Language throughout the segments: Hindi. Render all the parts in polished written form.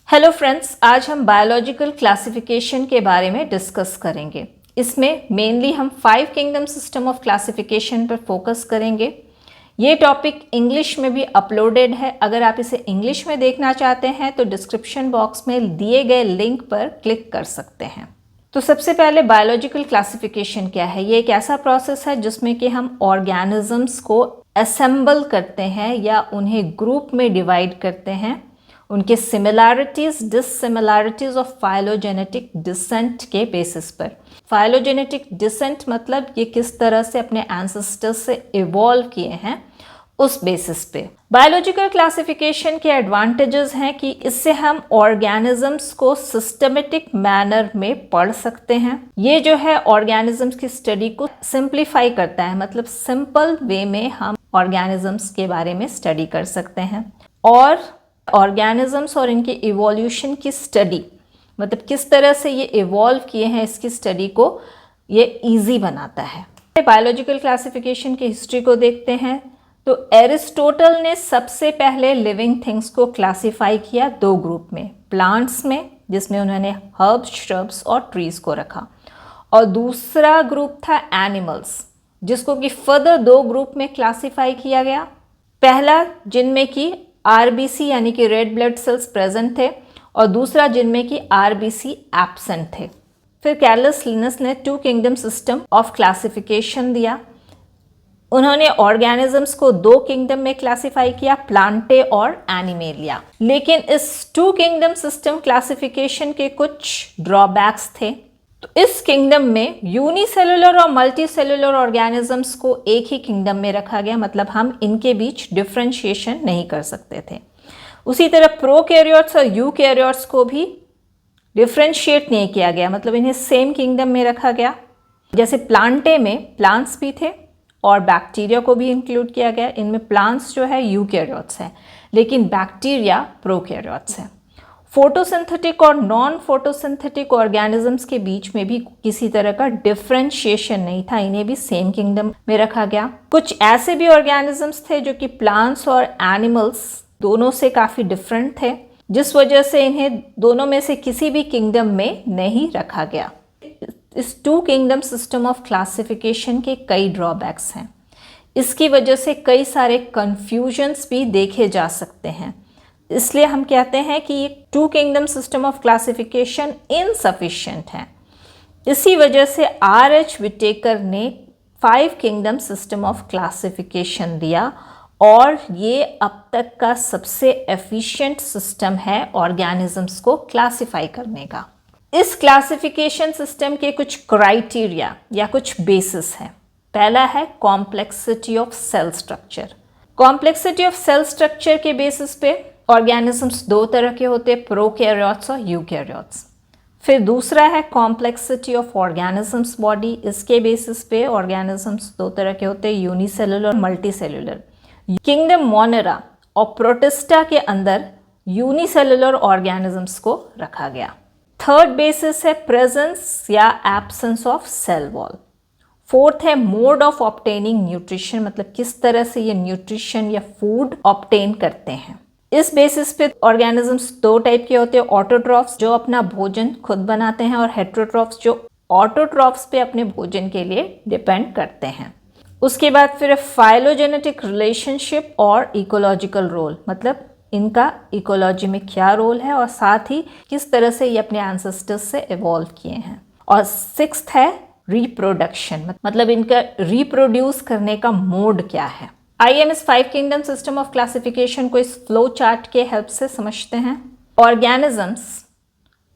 हेलो फ्रेंड्स, आज हम बायोलॉजिकल क्लासिफिकेशन के बारे में डिस्कस करेंगे। इसमें मेनली हम 5 किंगडम सिस्टम ऑफ क्लासिफिकेशन पर फोकस करेंगे। ये टॉपिक इंग्लिश में भी अपलोडेड है। अगर आप इसे इंग्लिश में देखना चाहते हैं तो डिस्क्रिप्शन बॉक्स में दिए गए लिंक पर क्लिक कर सकते हैं। तो सबसे पहले बायोलॉजिकल क्लासिफिकेशन क्या है? ये एक ऐसा प्रोसेस है जिसमें कि हम ऑर्गेनिजम्स को असेंबल करते हैं या उन्हें ग्रुप में डिवाइड करते हैं उनके सिमिलैरिटीज डिससिमिलैरिटीज ऑफ फाइलोजेनेटिक डिसेंट के बेसिस पर। फाइलोजेनेटिक डिसेंट मतलब ये किस तरह से अपने एंसेस्टर्स से इवॉल्व किए हैं उस बेसिस पे। बायोलॉजिकल क्लासिफिकेशन के एडवांटेजेस हैं कि इससे हम ऑर्गेनिजम्स को सिस्टमेटिक मैनर में पढ़ सकते हैं। ये जो है ऑर्गेनिजम्स की स्टडी को सिंप्लीफाई करता है, मतलब सिंपल वे में हम ऑर्गेनिजम्स के बारे में स्टडी कर सकते हैं। और ऑर्गेनिजम्स और इनके इवोल्यूशन की स्टडी, मतलब किस तरह से ये इवॉल्व किए हैं, इसकी स्टडी को ये इजी बनाता है। बायोलॉजिकल क्लासिफिकेशन की हिस्ट्री को देखते हैं तो एरिस्टोटल ने सबसे पहले लिविंग थिंग्स को क्लासिफाई किया 2 ग्रुप में, प्लांट्स में जिसमें उन्होंने हर्ब्स, श्रब्स और ट्रीज को रखा, और दूसरा ग्रुप था एनिमल्स जिसको कि फर्दर 2 ग्रुप में क्लासिफाई किया गया। पहला जिनमें कि आरबीसी यानी कि रेड ब्लड सेल्स प्रेजेंट थे और दूसरा जिनमें कि आरबीसी एब्सेंट थे। फिर कार्लस लिनस ने 2 किंगडम सिस्टम ऑफ क्लासिफिकेशन दिया। उन्होंने ऑर्गेनिजम्स को 2 किंगडम में क्लासिफाई किया, प्लांटे और एनिमेलिया। लेकिन इस 2 किंगडम सिस्टम क्लासिफिकेशन के कुछ ड्रॉबैक्स थे। तो इस किंगडम में यूनिसेलुलर और मल्टीसेलुलर ऑर्गेनिजम्स को एक ही किंगडम में रखा गया, मतलब हम इनके बीच डिफरेंशिएशन नहीं कर सकते थे। उसी तरह प्रोकैरियोट्स और यूकैरियोट्स को भी डिफरेंशिएट नहीं किया गया, मतलब इन्हें सेम किंगडम में रखा गया। जैसे प्लांटे में प्लांट्स भी थे और बैक्टीरिया को भी इंक्लूड किया गया। इनमें प्लांट्स जो है यूकैरियोट्स है लेकिन बैक्टीरिया प्रोकैरियोट्स है। फोटोसिंथेटिक और नॉन फोटोसिंथेटिक ऑर्गेनिजम्स के बीच में भी किसी तरह का डिफरेंशिएशन नहीं था, इन्हें भी सेम किंगडम में रखा गया। कुछ ऐसे भी ऑर्गेनिजम्स थे जो कि प्लांट्स और एनिमल्स दोनों से काफ़ी डिफरेंट थे, जिस वजह से इन्हें दोनों में से किसी भी किंगडम में नहीं रखा गया। इस 2 किंगडम सिस्टम ऑफ क्लासिफिकेशन के कई ड्रॉबैक्स हैं। इसकी वजह से कई सारे कन्फ्यूजन्स भी देखे जा सकते हैं। इसलिए हम कहते हैं कि ये 2 kingdom system of classification insufficient है। इसी वजह से आर.एच. विटेकर ने 5 किंगडम सिस्टम ऑफ क्लासिफिकेशन दिया और ये अब तक का सबसे एफिशिएंट सिस्टम है ऑर्गेनिजम्स को क्लासिफाई करने का। इस क्लासिफिकेशन सिस्टम के कुछ क्राइटेरिया या कुछ बेसिस हैं। पहला है complexity of cell structure. Complexity of cell structure के बेसिस पे ऑर्गेनिजम्स 2 तरह के होते हैं, प्रोकैरियोट्स और यूकैरियोट्स। फिर दूसरा है कॉम्प्लेक्सिटी ऑफ ऑर्गेनिजम्स बॉडी। इसके बेसिस पे ऑर्गेनिजम्स 2 तरह के होते हैं, यूनिसेलुलर और मल्टीसेलुलर। किंगडम मोनेरा और प्रोटिस्टा के अंदर यूनिसेलुलर ऑर्गेनिजम्स को रखा गया। थर्ड बेसिस है प्रेजेंस या absence of cell wall. Fourth है मोड ऑफ ऑब्टेनिंग न्यूट्रिशन, मतलब किस तरह से ये न्यूट्रिशन या फूड ऑब्टेन करते हैं। इस बेसिस पे ऑर्गेनिजम्स 2 टाइप के होते हैं, ऑटोट्रॉफ्स जो अपना भोजन खुद बनाते हैं और हेट्रोट्रॉफ्स जो ऑटोट्रॉफ्स पे अपने भोजन के लिए डिपेंड करते हैं। उसके बाद फिर फाइलोजेनेटिक रिलेशनशिप और इकोलॉजिकल रोल, मतलब इनका इकोलॉजी में क्या रोल है और साथ ही किस तरह से ये अपने एंसेस्टर्स से इवॉल्व किए हैं। और 6th है रिप्रोडक्शन, मतलब इनका रिप्रोड्यूस करने का मोड क्या है। आइए हम इस 5 किंगडम सिस्टम ऑफ क्लासिफिकेशन को इस फ्लो चार्ट के हेल्प से समझते हैं। Organisms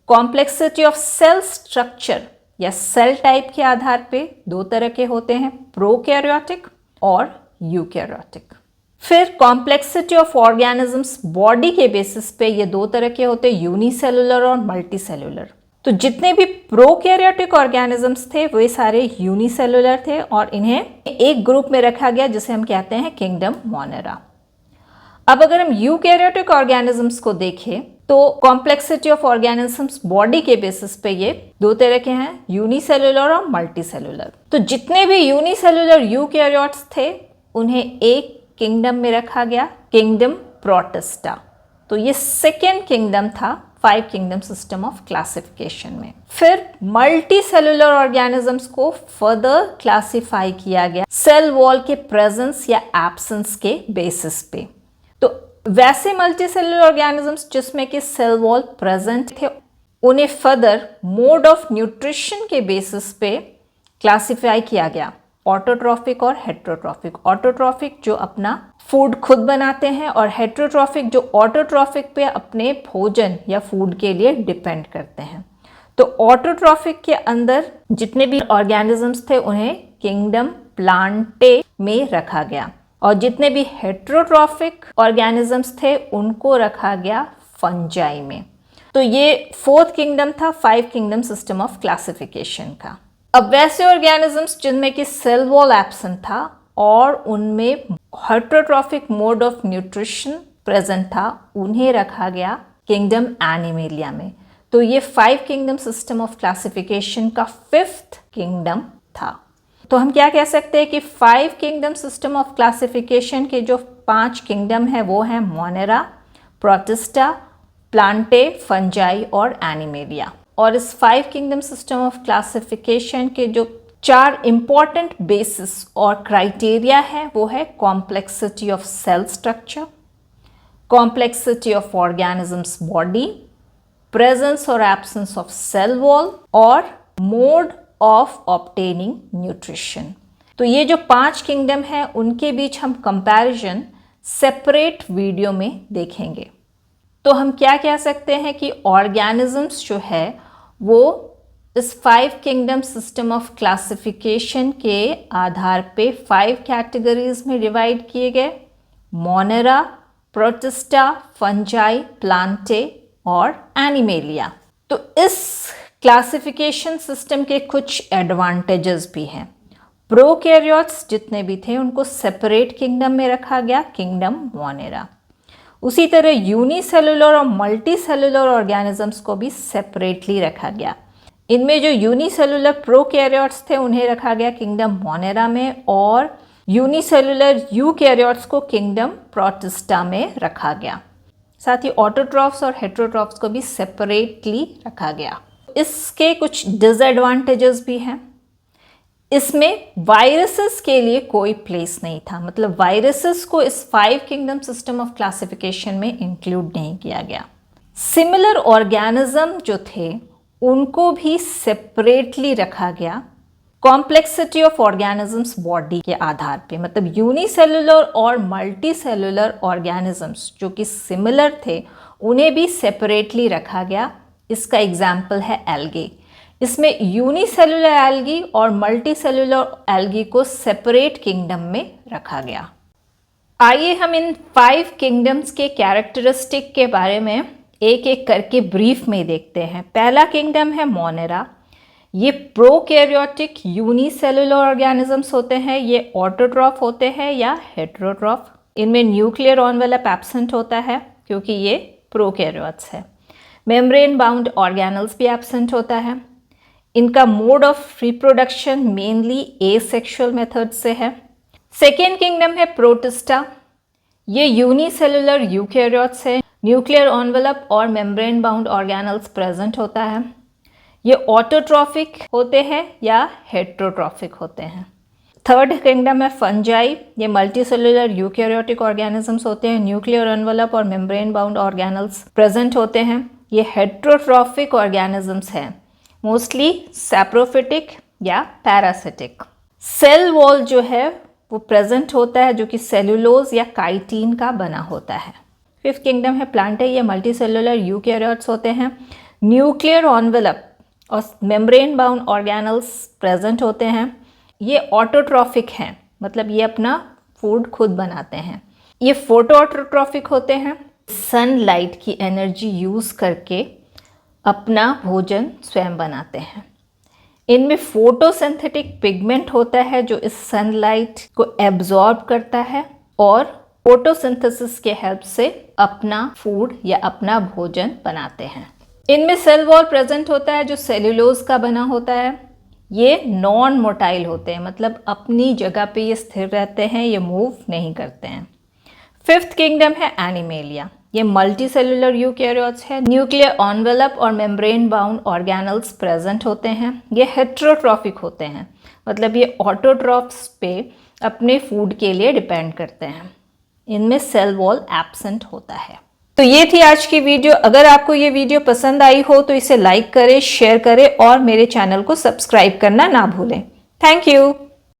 complexity of cell structure या सेल टाइप के आधार पे 2 तरह के होते हैं, प्रोकैरियोटिक और यूकैरियोटिक। फिर कॉम्प्लेक्सिटी ऑफ ऑर्गेनिजम्स बॉडी के बेसिस पे ये 2 तरह के होते हैं, यूनिसेलुलर और मल्टीसेलुलर। तो जितने भी प्रोकैरियोटिक ऑर्गेनिजम्स थे वे सारे यूनिसेलुलर थे और इन्हें एक ग्रुप में रखा गया जिसे हम कहते हैं किंगडम मोनेरा। अब अगर हम यूकैरियोटिक ऑर्गेनिजम्स को देखें तो कॉम्प्लेक्सिटी ऑफ ऑर्गेनिजम्स बॉडी के बेसिस पे ये 2 तरह के हैं, यूनिसेलुलर और मल्टीसेलुलर। तो जितने भी यूनिसेलुलर यूकैरियोट्स थे उन्हें एक किंगडम में रखा गया, किंगडम प्रोटिस्टा। तो ये 2nd किंगडम था 5 किंगडम सिस्टम ऑफ क्लासिफिकेशन में। फिर मल्टी सेलुलर ऑर्गेनिजम्स को फर्दर क्लासिफाई किया गया सेल वॉल के प्रेजेंस या एब्सेंस के बेसिस पे। तो वैसे मल्टी सेलुलर ऑर्गेनिजम्स जिसमें कि सेल वॉल प्रेजेंट थे, उन्हें फर्दर मोड ऑफ न्यूट्रिशन के बेसिस पे क्लासिफाई किया गया, ऑटोट्रॉफिक और हेट्रोट्रॉफिक। ऑटोट्रॉफिक जो अपना फूड खुद बनाते हैं और हेट्रोट्रॉफिक जो ऑटोट्रॉफिक पे अपने भोजन या फूड के लिए डिपेंड करते हैं। तो ऑटोट्रॉफिक के अंदर जितने भी ऑर्गेनिजम्स थे उन्हें किंगडम प्लांटे में रखा गया, और जितने भी हेट्रोट्रॉफिक ऑर्गेनिजम्स थे उनको रखा गया फंजाई में। तो ये 4th किंगडम था 5 किंगडम सिस्टम ऑफ क्लासिफिकेशन का। अब वैसे ऑर्गेनिजम्स जिनमें कि सेल वॉल एब्सेंट था और उनमें heterotrophic mode of nutrition present था, उन्हें रखा गया किंगडम एनिमेलिया में। तो ये 5 किंगडम सिस्टम ऑफ क्लासिफिकेशन का 5th किंगडम था। तो हम क्या कह सकते हैं कि 5 किंगडम सिस्टम ऑफ क्लासिफिकेशन के जो 5 किंगडम है वो हैं मोनेरा, प्रोटिस्टा, प्लांटे, फंजाई और एनिमेलिया। और इस 5 किंगडम सिस्टम ऑफ क्लासिफिकेशन के जो 4 इंपॉर्टेंट बेसिस और क्राइटेरिया है वो है complexity of cell structure, complexity of organisms body, presence और एब्सेंस ऑफ सेल वॉल और मोड ऑफ ऑब्टेनिंग न्यूट्रिशन। तो ये जो 5 किंगडम है उनके बीच हम कंपैरिजन सेपरेट वीडियो में देखेंगे। तो हम क्या कह सकते हैं कि ऑर्गेनिजम्स जो है वो इस 5 किंगडम सिस्टम ऑफ क्लासिफिकेशन के आधार पे 5 कैटेगरीज में डिवाइड किए गए, मोनेरा, प्रोटिस्टा, फंजाई, प्लांटे और एनिमेलिया। तो इस क्लासिफिकेशन सिस्टम के कुछ एडवांटेजेस भी हैं। प्रोकैरियोट्स जितने भी थे उनको सेपरेट किंगडम में रखा गया, किंगडम मोनेरा। उसी तरह यूनिसेलुलर और मल्टी सेलुलर ऑर्गेनिजम्स को भी सेपरेटली रखा गया। इनमें जो यूनिसेलुलर प्रोकैरियोट्स थे उन्हें रखा गया किंगडम मोनेरा में, और यूनिसेलुलर यूकैरियोट्स को किंगडम प्रोटिस्टा में रखा गया। साथ ही ऑटोट्रॉफ्स और हेट्रोट्रॉफ्स को भी सेपरेटली रखा गया। इसके कुछ डिसएडवांटेजेस भी हैं। इसमें वायरसेस के लिए कोई प्लेस नहीं था, मतलब वायरसेस को इस 5 किंगडम सिस्टम ऑफ क्लासिफिकेशन में इंक्लूड नहीं किया गया। सिमिलर ऑर्गेनिज्म जो थे उनको भी सेपरेटली रखा गया कॉम्प्लेक्सिटी ऑफ ऑर्गेनिजम्स बॉडी के आधार पे, मतलब यूनिसेलुलर और मल्टी सेलुलर ऑर्गेनिजम्स जो कि सिमिलर थे उन्हें भी सेपरेटली रखा गया। इसका एग्जाम्पल है एल्गे। इसमें यूनिसेलुलर एल्गी और मल्टी सेलुलर एल्गी को सेपरेट किंगडम में रखा गया। आइए हम इन 5 किंगडम्स के कैरेक्टरिस्टिक के बारे में एक एक करके ब्रीफ में देखते हैं। पहला किंगडम है मोनेरा। ये प्रोकैरियोटिक यूनिसेलुलर ऑर्गेनिजम्स होते हैं। ये ऑटोट्रॉफ होते हैं या हेट्रोट्रॉफ। इनमें न्यूक्लियर एनवेलप एब्सेंट होता है क्योंकि ये प्रोकैरियोट्स है। मेम्ब्रेन बाउंड ऑर्गेनल्स भी एब्सेंट होता है। इनका mode of reproduction mainly asexual method से है। सेकेंड किंगडम है प्रोटिस्टा। ये यूनिसेलुलर यूकैरियोट्स है। न्यूक्लियर एनवेलप और मेम्ब्रेन बाउंड ऑर्गेनल्स प्रेजेंट होता है। ये ऑटोट्रॉफिक होते हैं या हेट्रोट्रॉफिक होते हैं। थर्ड किंगडम है फंजाई। ये मल्टीसेलुलर यूकैरियोटिक ऑर्गेनिजम्स होते हैं। न्यूक्लियर एनवेलप और मेम्ब्रेन बाउंड ऑर्गेनल्स प्रेजेंट होते हैं। ये हेट्रोट्रॉफिक ऑर्गेनिजम्स हैं, मोस्टली सैप्रोफिटिक या पैरासिटिक। सेल वॉल जो है वो प्रेजेंट होता है जो कि सेलुलोज या काइटिन का बना होता है। फिफ्थ किंगडम है प्लांटे। ये मल्टीसेलुलर यूकैरियोट्स होते हैं। न्यूक्लियर एनवेलप और मेम्ब्रेन बाउंड ऑर्गेनल्स प्रेजेंट होते हैं। ये ऑटोट्रॉफिक हैं, मतलब ये अपना फूड खुद बनाते हैं। ये फोटो ऑटोट्रॉफिक होते हैं, सनलाइट की एनर्जी यूज़ करके अपना भोजन स्वयं बनाते हैं। इनमें फोटोसिंथेटिक पिगमेंट होता है जो इस सनलाइट को एब्जॉर्ब करता है और फोटोसिंथेसिस के हेल्प से अपना फूड या अपना भोजन बनाते हैं। इनमें सेल वॉल प्रेजेंट होता है जो सेल्यूलोज का बना होता है। ये नॉन मोटाइल होते हैं, मतलब अपनी जगह पे ये स्थिर रहते हैं, ये मूव नहीं करते हैं। फिफ्थ किंगडम है एनिमेलिया। ये मल्टी सेलुलर यूकैरियोट्स है। न्यूक्लियर एनवेलप और मेम्ब्रेन बाउंड ऑर्गेनल्स प्रेजेंट होते हैं। ये हेटेरोट्रॉफिक होते हैं, मतलब ये ऑटोट्रॉफ्स पे अपने फूड के लिए डिपेंड करते हैं। इनमें सेल वॉल एब्सेंट होता है। तो ये थी आज की वीडियो। अगर आपको ये वीडियो पसंद आई हो तो इसे लाइक करें, शेयर करें और मेरे चैनल को सब्सक्राइब करना ना भूलें। Thank you.